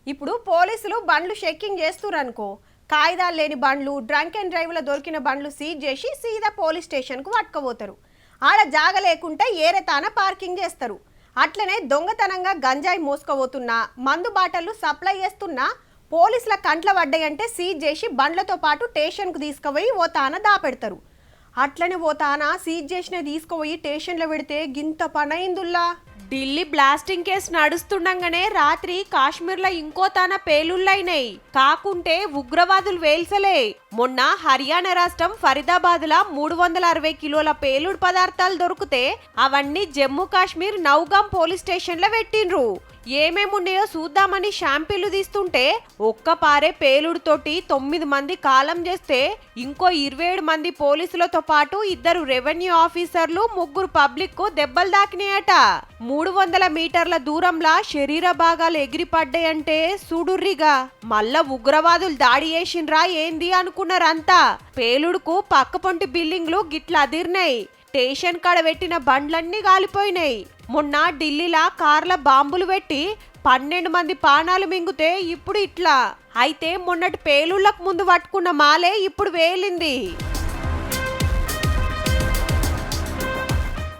ఇప్పుడు పోలీసులు బండ్లు చెక్కింగ్ చేస్తురనుకో, కాయిదాలు లేని బండ్లు, డ్రంక్ అండ్ డ్రైవ్లో దొరికిన బండ్లు సీజ్ చేసి సీదా పోలీస్ స్టేషన్కు పట్టుకుపోతారు. ఆడ జాగ లేకుంటే ఏరేతాన పార్కింగ్ చేస్తారు. అట్లనే దొంగతనంగా గంజాయి మోసుకుపోతున్నా, మందు బాటలు సప్లై చేస్తున్నా పోలీసుల కంట్ల పడ్డాయంటే సీజ్ చేసి బండ్లతో పాటు స్టేషన్కు తీసుకుపోయి ఓ తాన దాపెడతారు. అట్లనే ఓ తాన సీజ్ చేసిన తీసుకుపోయి స్టేషన్లో పెడితే గింత పనైందుల్లా. ఢిల్లీ బ్లాస్టింగ్ కేసు నడుస్తుండగానే రాత్రి కాశ్మీర్లో ఇంకో తాన పేలుళ్ళైనాయి. కాకుంటే ఉగ్రవాదులు వేల్సలే. మొన్న హర్యానా రాష్ట్రం ఫరీదాబాద్లా 360 కిలోల పేలుడు పదార్థాలు దొరికితే అవన్నీ జమ్మూ కాశ్మీర్ నౌగాం పోలీస్ స్టేషన్లో పెట్టిండ్రు. ఏమేమున్నాయో చూద్దామని షాంపిల్లు తీస్తుంటే ఒక్క పారే పేలుడుతోటి 9 మంది కాలం చేస్తే ఇంకో 27 మంది పోలీసులతో పాటు 2 రెవెన్యూ ఆఫీసర్లు 3 పబ్లిక్ కు దెబ్బలు దాకినాయట. 300 మీటర్ల దూరంలా శరీర భాగాలు ఎగిరిపడ్డాయంటే చూడుర్రిగా. మళ్ళా ఉగ్రవాదులు దాడి చేసిండ్రా ఏంది అనుకున్నారంతా. పేలుడుకు పక్కపొంటి బిల్డింగ్లు గిట్ల అదిరినాయి. స్టేషన్ కాడ పెట్టిన బండ్లన్నీ కాలిపోయినాయి. మొన్న ఢిల్లీలా కార్ల బాంబులు పెట్టి 12 మంది పానాలు మింగితే ఇప్పుడు ఇట్లా. అయితే మొన్నటి పేలుళ్లకు ముందు పట్టుకున్న మాలే ఇప్పుడు వేలింది.